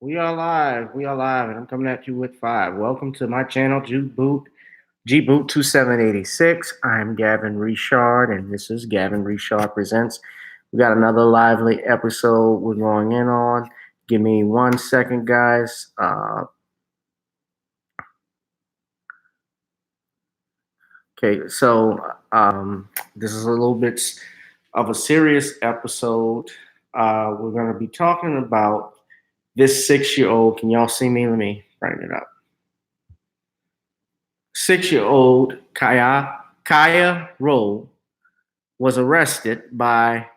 We are live. We are live, and I'm coming at you with five. Welcome to my channel, G Boot 2786. I'm Gavin Richard, and this is Gavin Richard Presents. We got another lively episode we're going in on. Give me 1 second, guys. Okay, so this is a little bit of a serious episode. We're going to be talking about this 6-year-old. Can y'all see me? Let me bring it up. 6-year-old Kaya Rowe was arrested by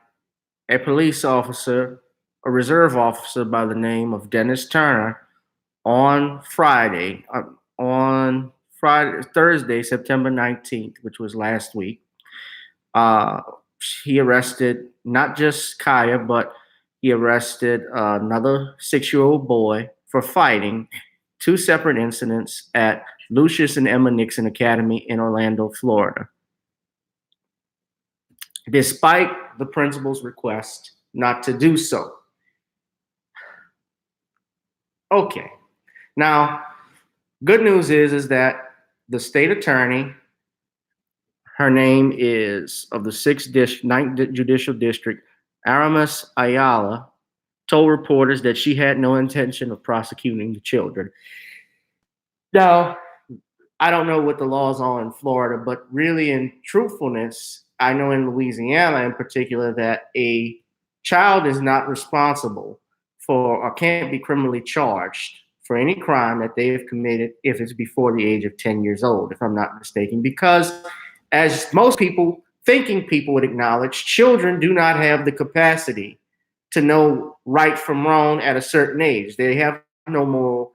a police officer, a reserve officer by the name of Dennis Turner, on Thursday, September 19th, which was last week. He arrested not just Kaya, but he arrested another 6-year-old boy for fighting two separate incidents at Lucius and Emma Nixon Academy in Orlando, Florida. Despite the principal's request not to do so. Okay. Now, good news is that the state attorney, her name is of the 9th Judicial District, Aramis Ayala, told reporters that she had no intention of prosecuting the children. Now, I don't know what the laws are in Florida, but really, in truthfulness, I know in Louisiana in particular that a child is not responsible for or can't be criminally charged for any crime that they have committed if it's before the age of 10 years old, if I'm not mistaken, because as most thinking people would acknowledge, children do not have the capacity to know right from wrong at a certain age. They have no moral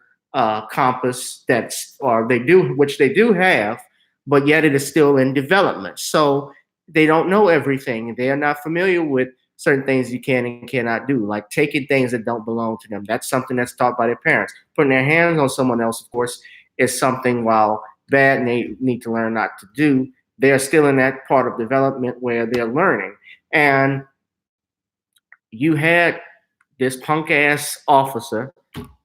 compass which they do have, but yet it is still in development. So they don't know everything. They are not familiar with certain things you can and cannot do, like taking things that don't belong to them. That's something that's taught by their parents. Putting their hands on someone else, of course, is something, while bad, and they need to learn not to do. They're still in that part of development where they're learning. And you had this punk ass officer,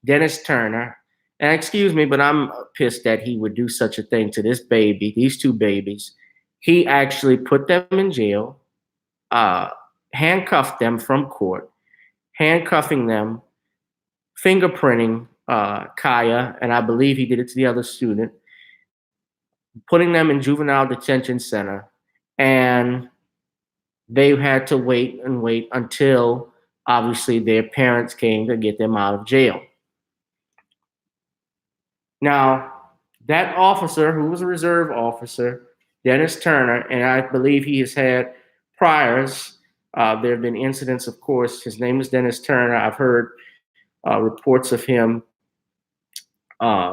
Dennis Turner, and excuse me, but I'm pissed that he would do such a thing to these two babies. He actually put them in jail, handcuffed them from court, handcuffing them, fingerprinting Kaya, and I believe he did it to the other student, putting them in juvenile detention center, and they had to wait until obviously their parents came to get them out of jail. Now, that officer, who was a reserve officer, Dennis Turner, and I believe he has had priors. There have been incidents, of course. His name is Dennis Turner. I've heard reports of him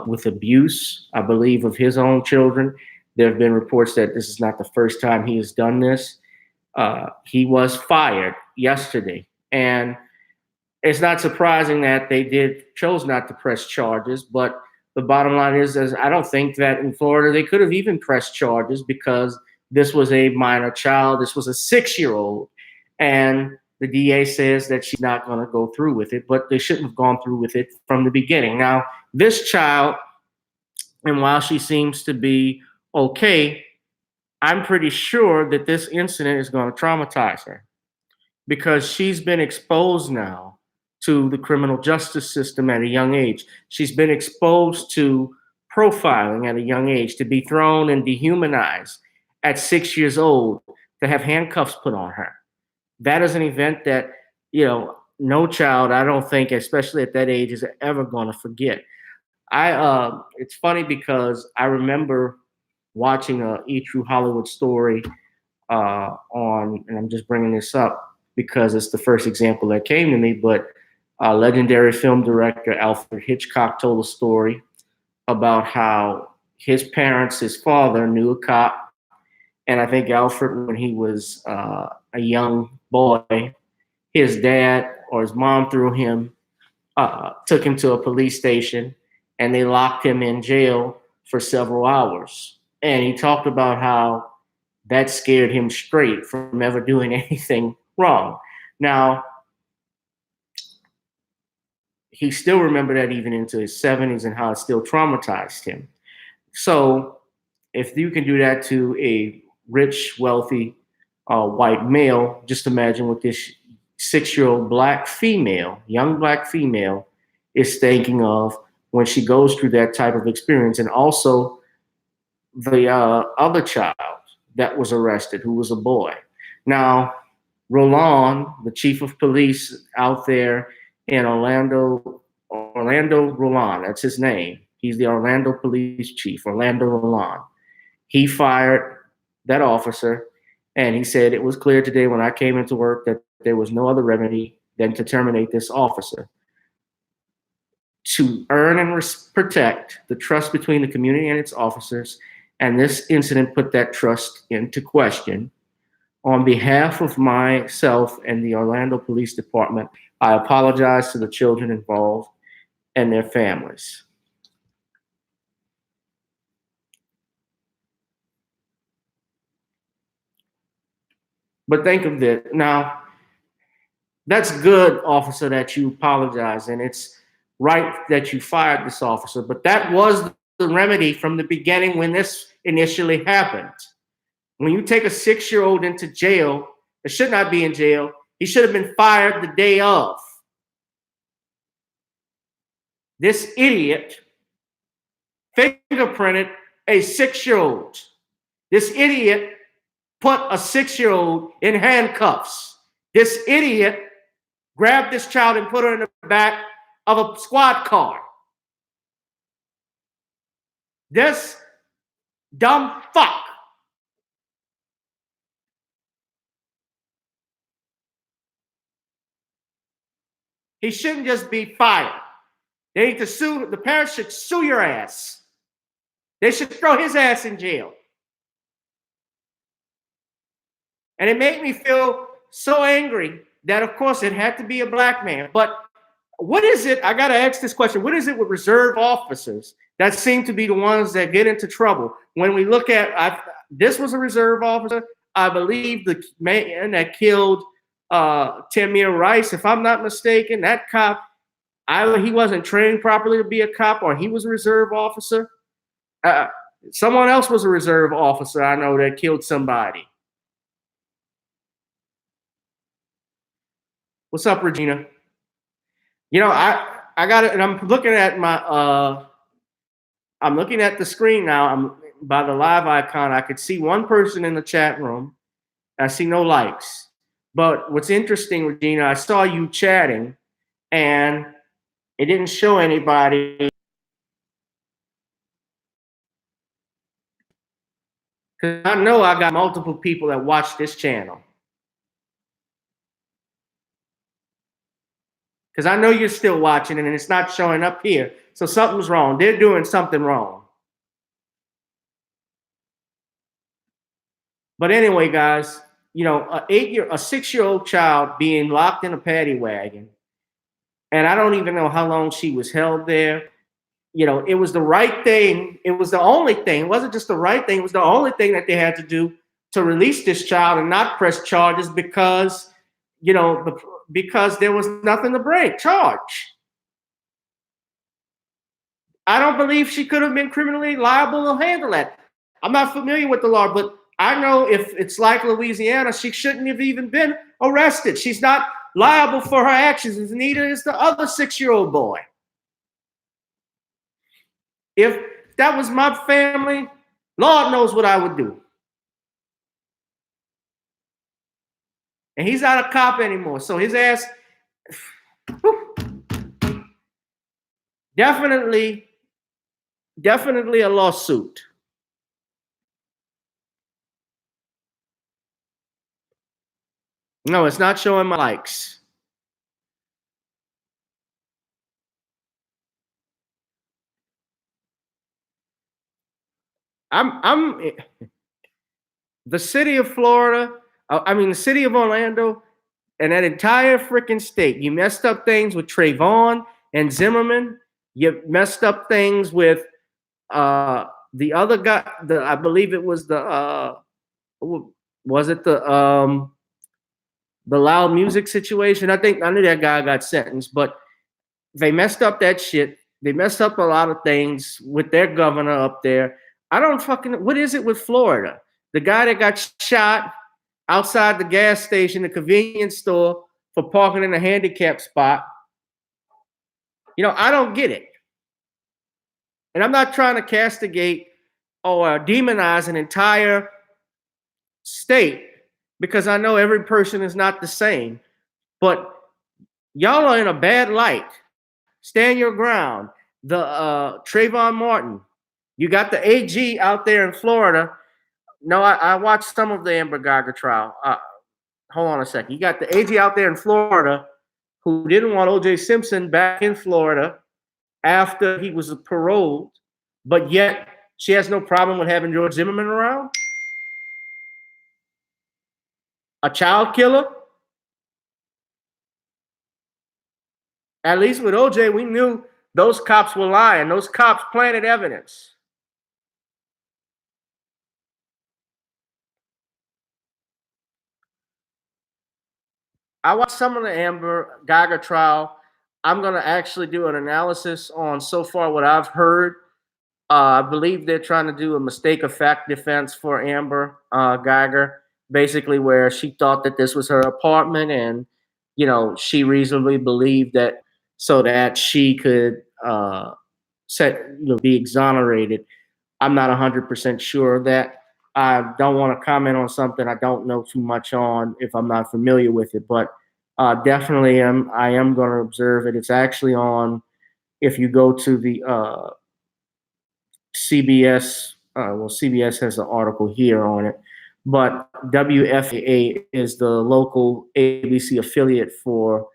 with abuse, I believe, of his own children. There have been reports that this is not the first time he has done this. He was fired yesterday, and it's not surprising that they chose not to press charges, but the bottom line is I don't think that in Florida they could have even pressed charges, because this was a minor child. This was a 6-year-old, and the DA says that she's not going to go through with it, but they shouldn't have gone through with it from the beginning. Now, this child, and while she seems to be okay, I'm pretty sure that this incident is going to traumatize her, because she's been exposed now to the criminal justice system at a young age. She's been exposed to profiling at a young age, to be thrown and dehumanized at 6 years old, to have handcuffs put on her. That is an event that, no child, I don't think, especially at that age, is ever going to forget. It's funny because I remember watching a E! True Hollywood story and I'm just bringing this up because it's the first example that came to me, but legendary film director Alfred Hitchcock told a story about how his parents, his father, knew a cop. And I think Alfred, when he was a young boy, his dad or his mom took him to a police station, and they locked him in jail for several hours. And he talked about how that scared him straight from ever doing anything wrong. Now, he still remembered that even into his 70s and how it still traumatized him. So if you can do that to a rich, wealthy white male, just imagine what this 6-year-old black female, young black female, is thinking of when she goes through that type of experience. And also the other child that was arrested, who was a boy. Now, Roland, the chief of police out there in Orlando Roland, that's his name. He's the Orlando police chief, Orlando Roland. He fired that officer, and he said it was clear today when I came into work that there was no other remedy than to terminate this officer. To earn and protect the trust between the community and its officers, and this incident put that trust into question. On behalf of myself and the Orlando Police Department, I apologize to the children involved and their families. But think of this. Now, that's good, officer, that you apologize, and it's right that you fired this officer. But that was the remedy from the beginning when this initially happened. When you take a 6-year-old into jail, it should not be in jail. He should have been fired the day of. This idiot fingerprinted a 6-year-old. This idiot put a 6-year-old in handcuffs. This idiot grabbed this child and put her in the back of a squad car. This dumb fuck he shouldn't just be fired. They need to sue, the parents should sue your ass. They should throw his ass in jail. And it made me feel so angry that, of course, it had to be a black man. But what is it? I got to ask this question. What is it with reserve officers that seem to be the ones that get into trouble? When we look at, this was a reserve officer. I believe the man that killed Tamir Rice, if I'm not mistaken, that cop, either he wasn't trained properly to be a cop or he was a reserve officer. Someone else was a reserve officer, I know, that killed somebody. What's up, Regina? You know, I got it, and I'm looking at my I'm looking at the screen now. I'm by the live icon. I could see one person in the chat room. I see no likes. But what's interesting, Regina, I saw you chatting, and it didn't show anybody. Because I know I got multiple people that watch this channel. Because I know you're still watching and it's not showing up here. So something's wrong. They're doing something wrong. But anyway, guys, you know, a 6-year-old child being locked in a paddy wagon, and I don't even know how long she was held there. You know, it was the right thing. It was the only thing. It wasn't just the right thing. It was the only thing that they had to do to release this child and not press charges because, you know, because there was nothing to bring charge. I don't believe she could have been criminally liable to handle that. I'm not familiar with the law, but I know if it's like Louisiana, she shouldn't have even been arrested. She's not liable for her actions, and neither is the other 6-year-old boy. If that was my family, Lord knows what I would do. And he's not a cop anymore, so his ass, definitely a lawsuit. No, it's not showing my likes. I'm the city of Florida, the city of Orlando, and that entire freaking state. You messed up things with Trayvon and Zimmerman. You messed up things with the other guy. I believe it was the Loud Music situation. I knew that guy got sentenced, but They messed up that shit. They messed up a lot of things with their governor up there. I don't fucking. What is it with Florida? The guy that got shot outside the gas station, the convenience store, for parking in a handicap spot. I don't get it. And I'm not trying to castigate or demonize an entire state because I know every person is not the same. But y'all are in a bad light. Stand your ground. The Trayvon Martin. You got the AG out there in Florida. No, I watched some of the Amber Geiger trial. Hold on a second. You got the AG out there in Florida who didn't want O.J. Simpson back in Florida after he was paroled, but yet she has no problem with having George Zimmerman around? A child killer? At least with OJ, we knew those cops were lying. Those cops planted evidence. I watched some of the Amber Geiger trial. I'm going to actually do an analysis on so far what I've heard. I believe they're trying to do a mistake of fact defense for Amber Geiger, basically where she thought that this was her apartment and, she reasonably believed that so that she could be exonerated. I'm not 100% sure of that. I don't want to comment on something I don't know too much on if I'm not familiar with it, but definitely I am going to observe it. It's actually on, if you go to the CBS, CBS has an article here on it, but WFAA is the local ABC affiliate for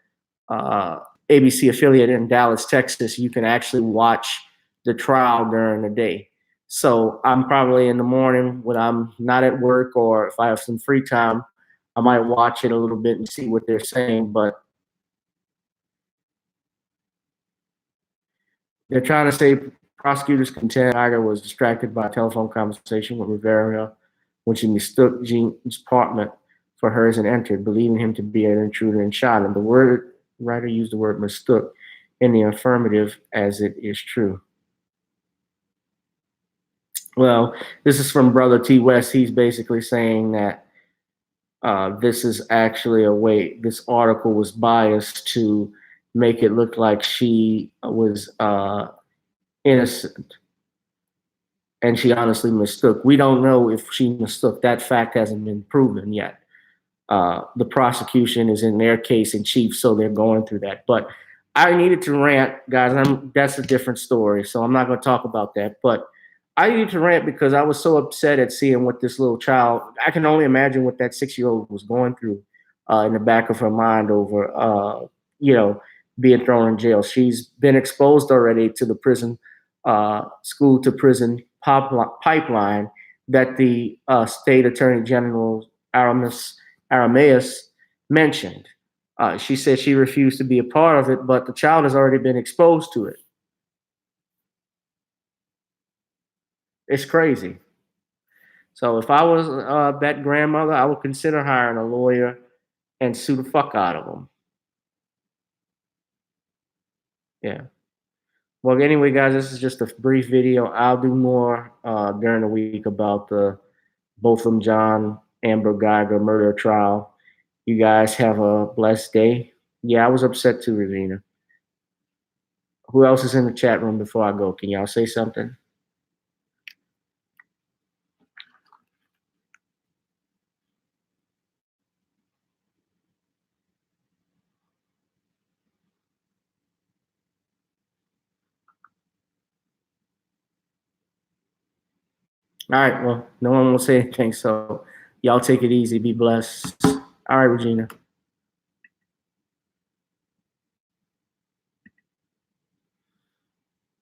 ABC affiliate in Dallas, Texas. You can actually watch the trial during the day. So I'm probably in the morning when I'm not at work or if I have some free time, I might watch it a little bit and see what they're saying. But they're trying to say prosecutors contend Iger was distracted by a telephone conversation with Rivera when she mistook Jean's apartment for hers and entered, believing him to be an intruder and shot him. The writer used the word mistook in the affirmative as it is true. Well, this is from Brother T. West. He's basically saying that this is actually this article was biased to make it look like she was innocent. And she honestly mistook. We don't know if she mistook. That fact hasn't been proven yet. The prosecution is in their case in chief, so they're going through that. But I needed to rant, guys. That's a different story, so I'm not going to talk about that. But I needed to rant because I was so upset at seeing what this little child. I can only imagine what that 6-year-old was going through in the back of her mind over, being thrown in jail. She's been exposed already to the prison, school to prison pipeline that the state attorney general Aramaeus mentioned. She said she refused to be a part of it, but the child has already been exposed to it. It's crazy. So if I was that grandmother, I would consider hiring a lawyer and sue the fuck out of them. Yeah. Well, anyway, guys, this is just a brief video. I'll do more during the week about the Botham Jean Amber Geiger murder trial. You guys have a blessed day. Yeah, I was upset too, Ravina. Who else is in the chat room before I go? Can y'all say something? All right, well, no one will say anything, so y'all take it easy. Be blessed. All right, Regina.